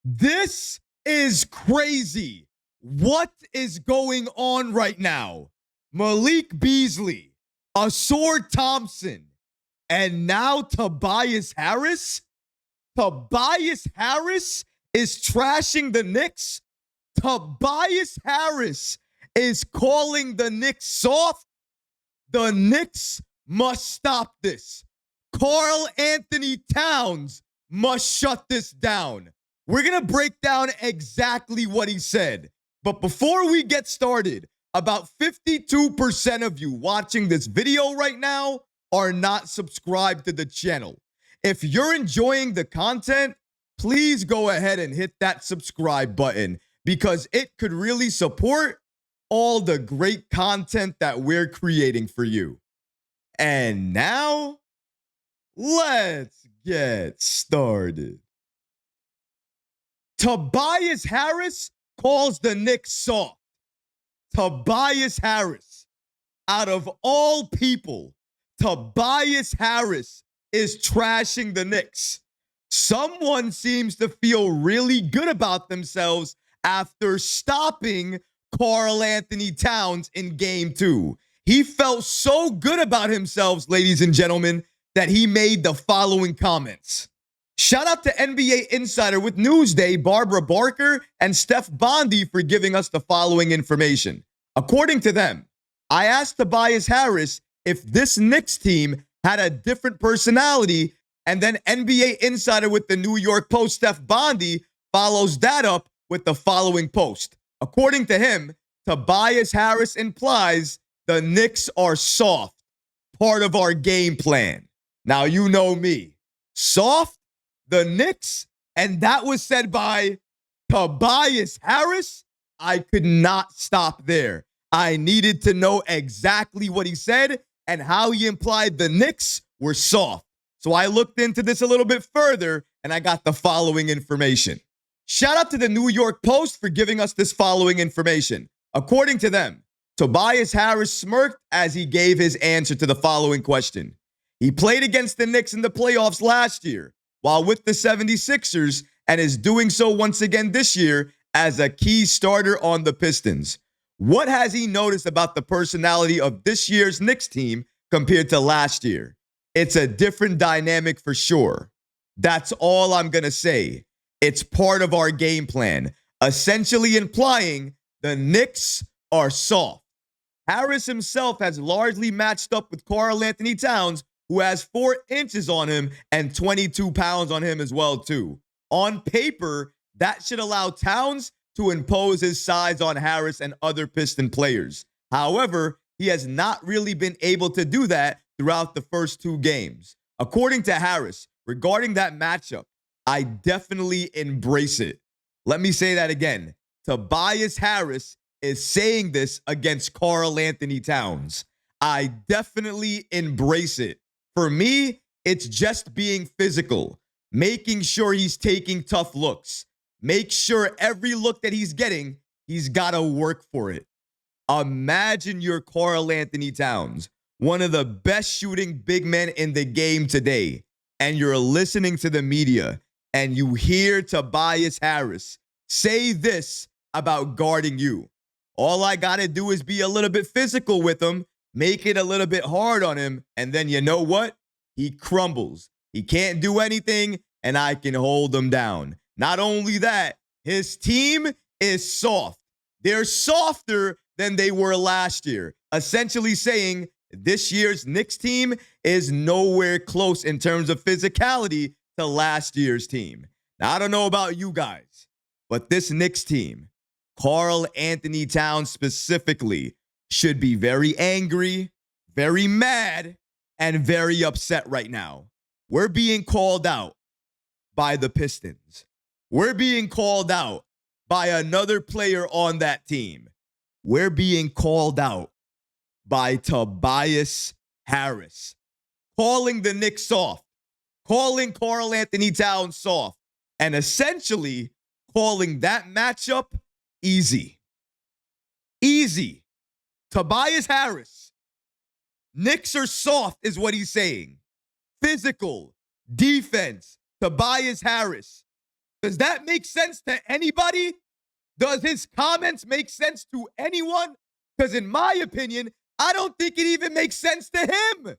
This is crazy. What is going on right now? Malik Beasley, Asor Thompson, and now Tobias Harris? Tobias Harris is trashing the Knicks? Tobias Harris is calling the Knicks soft? The Knicks must stop this. Karl-Anthony Towns must shut this down. We're going to break down exactly what he said. But before we get started, about 52% of you watching this video right now are not subscribed to the channel. If you're enjoying the content, please go ahead and hit that subscribe button because it could really support all the great content that we're creating for you. And now, let's get started. Tobias Harris calls the Knicks soft. Tobias Harris, out of all people, Tobias Harris is trashing the Knicks. Someone seems to feel really good about themselves after stopping Karl-Anthony Towns in Game 2. He felt so good about himself, ladies and gentlemen, that he made the following comments. Shout out to NBA Insider with Newsday, Barbara Barker, and Steph Bondy for giving us the following information. According to them, I asked Tobias Harris if this Knicks team had a different personality, and then NBA Insider with the New York Post, Steph Bondy, follows that up with the following post. According to him, Tobias Harris implies the Knicks are soft, part of our game plan. Now, you know me. Soft? The Knicks? And that was said by Tobias Harris? I could not stop there. I needed to know exactly what he said and how he implied the Knicks were soft. So I looked into this a little bit further and I got the following information. Shout out to the New York Post for giving us this following information. According to them, Tobias Harris smirked as he gave his answer to the following question. He played against the Knicks in the playoffs last year while with the 76ers and is doing so once again this year as a key starter on the Pistons. What has he noticed about the personality of this year's Knicks team compared to last year? It's a different dynamic for sure. That's all I'm going to say. It's part of our game plan, essentially implying the Knicks are soft. Harris himself has largely matched up with Karl-Anthony Towns, who has 4 inches on him and 22 pounds on him as well, too. On paper, that should allow Towns to impose his size on Harris and other Piston players. However, he has not really been able to do that throughout the first 2 games. According to Harris, regarding that matchup, I definitely embrace it. Let me say that again. Tobias Harris is saying this against Karl-Anthony Towns. I definitely embrace it. For me, it's just being physical, making sure he's taking tough looks. Make sure every look that he's getting, he's got to work for it. Imagine you're Karl-Anthony Towns, one of the best shooting big men in the game today, and you're listening to the media, and you hear Tobias Harris say this about guarding you. All I got to do is be a little bit physical with him, make it a little bit hard on him, and then you know what? He crumbles. He can't do anything, and I can hold him down. Not only that, his team is soft. They're softer than they were last year, essentially saying this year's Knicks team is nowhere close in terms of physicality to last year's team. Now, I don't know about you guys, but this Knicks team, Karl-Anthony Towns specifically, should be very angry, very mad, and very upset right now. We're being called out by the Pistons. We're being called out by another player on that team. We're being called out by Tobias Harris, calling the Knicks soft, calling Karl-Anthony Towns soft, and essentially calling that matchup easy. Easy. Tobias Harris. Knicks are soft is what he's saying. Physical, defense, Tobias Harris. Does that make sense to anybody? Does his comments make sense to anyone? Because in my opinion, I don't think it even makes sense to him.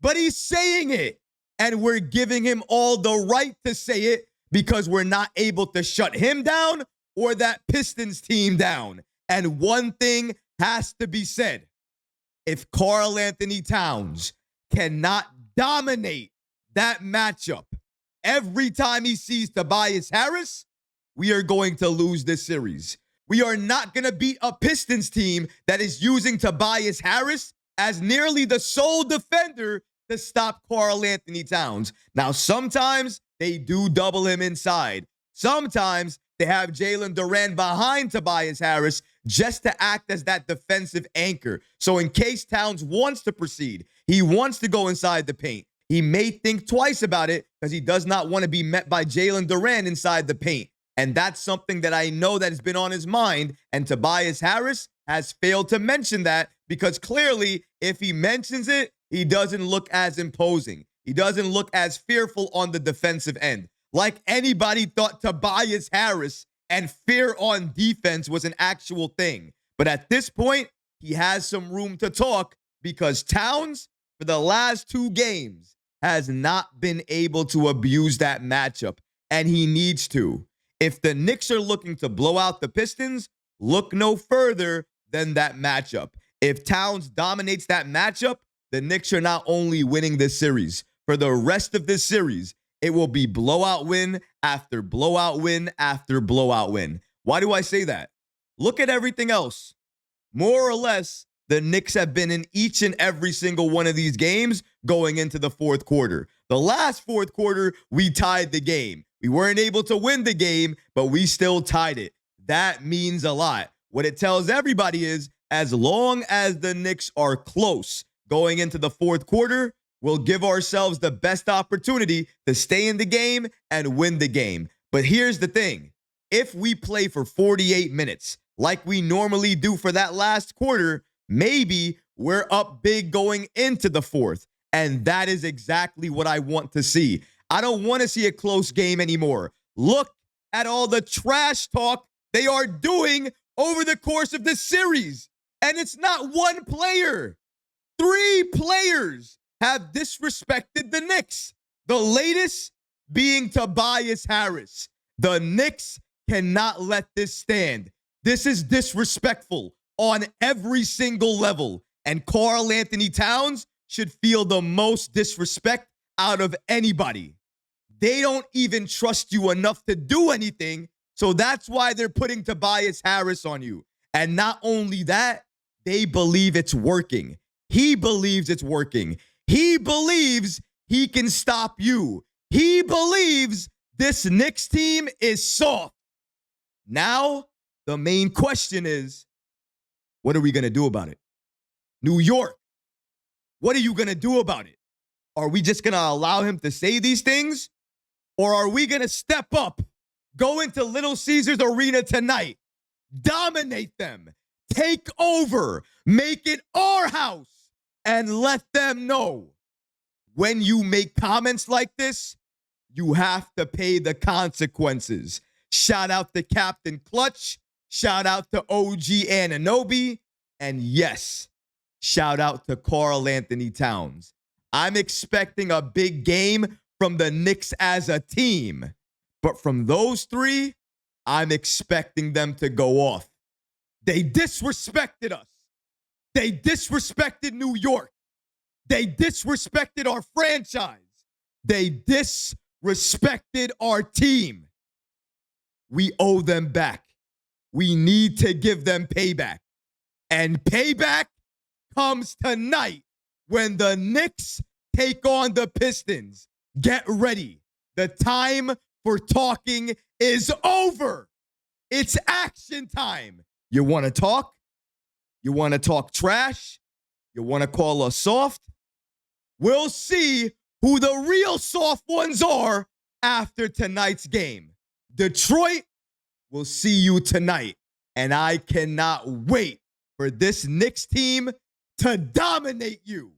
But he's saying it. And we're giving him all the right to say it because we're not able to shut him down or that Pistons team down. And one thing has to be said. If Karl-Anthony Towns cannot dominate that matchup every time he sees Tobias Harris, we are going to lose this series. We are not going to beat a Pistons team that is using Tobias Harris as nearly the sole defender to stop Karl-Anthony Towns. Now, sometimes they do double him inside. Sometimes they have Jalen Duren behind Tobias Harris just to act as that defensive anchor. So in case Towns wants to proceed, he wants to go inside the paint, he may think twice about it because he does not want to be met by Jalen Duren inside the paint. And that's something that I know that has been on his mind. And Tobias Harris has failed to mention that because clearly if he mentions it, he doesn't look as imposing. He doesn't look as fearful on the defensive end. Like anybody thought Tobias Harris and fear on defense was an actual thing. But at this point, he has some room to talk because Towns, for the last 2 games, has not been able to abuse that matchup. And he needs to. If the Knicks are looking to blow out the Pistons, look no further than that matchup. If Towns dominates that matchup, the Knicks are not only winning this series. For the rest of this series, it will be blowout win after blowout win after blowout win. Why do I say that? Look at everything else. More or less, the Knicks have been in each and every single one of these games going into the fourth quarter. The last fourth quarter, we tied the game. We weren't able to win the game, but we still tied it. That means a lot. What it tells everybody is, as long as the Knicks are close going into the fourth quarter, we'll give ourselves the best opportunity to stay in the game and win the game. But here's the thing. If we play for 48 minutes, like we normally do for that last quarter, maybe we're up big going into the fourth. And that is exactly what I want to see. I don't want to see a close game anymore. Look at all the trash talk they are doing over the course of this series. And it's not one player. 3 players have disrespected the Knicks. The latest being Tobias Harris. The Knicks cannot let this stand. This is disrespectful on every single level. And Karl-Anthony Towns should feel the most disrespect out of anybody. They don't even trust you enough to do anything. So that's why they're putting Tobias Harris on you. And not only that, they believe it's working. He believes it's working. He believes he can stop you. He believes this Knicks team is soft. Now, the main question is, what are we going to do about it? New York, what are you going to do about it? Are we just going to allow him to say these things? Or are we going to step up, go into Little Caesars Arena tonight, dominate them, take over, make it our house, and let them know when you make comments like this, you have to pay the consequences. Shout out to Captain Clutch. Shout out to OG Anunoby. And yes, shout out to Karl-Anthony Towns. I'm expecting a big game from the Knicks as a team. But from those 3, I'm expecting them to go off. They disrespected us. They disrespected New York. They disrespected our franchise. They disrespected our team. We owe them back. We need to give them payback. And payback comes tonight when the Knicks take on the Pistons. Get ready. The time for talking is over. It's action time. You want to talk? You want to talk trash? You want to call us soft? We'll see who the real soft ones are after tonight's game. Detroit will see you tonight. And I cannot wait for this Knicks team to dominate you.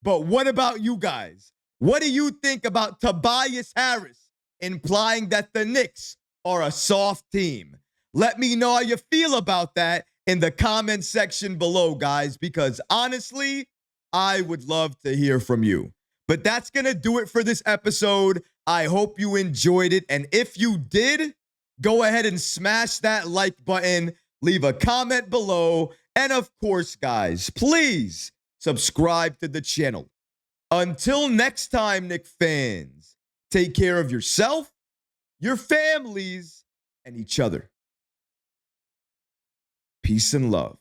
But what about you guys? What do you think about Tobias Harris implying that the Knicks are a soft team? Let me know how you feel about that in the comment section below, guys, because honestly, I would love to hear from you. But that's going to do it for this episode. I hope you enjoyed it. And if you did, go ahead and smash that like button, leave a comment below, and of course, guys, please subscribe to the channel. Until next time, Knicks fans, take care of yourself, your families, and each other. Peace and love.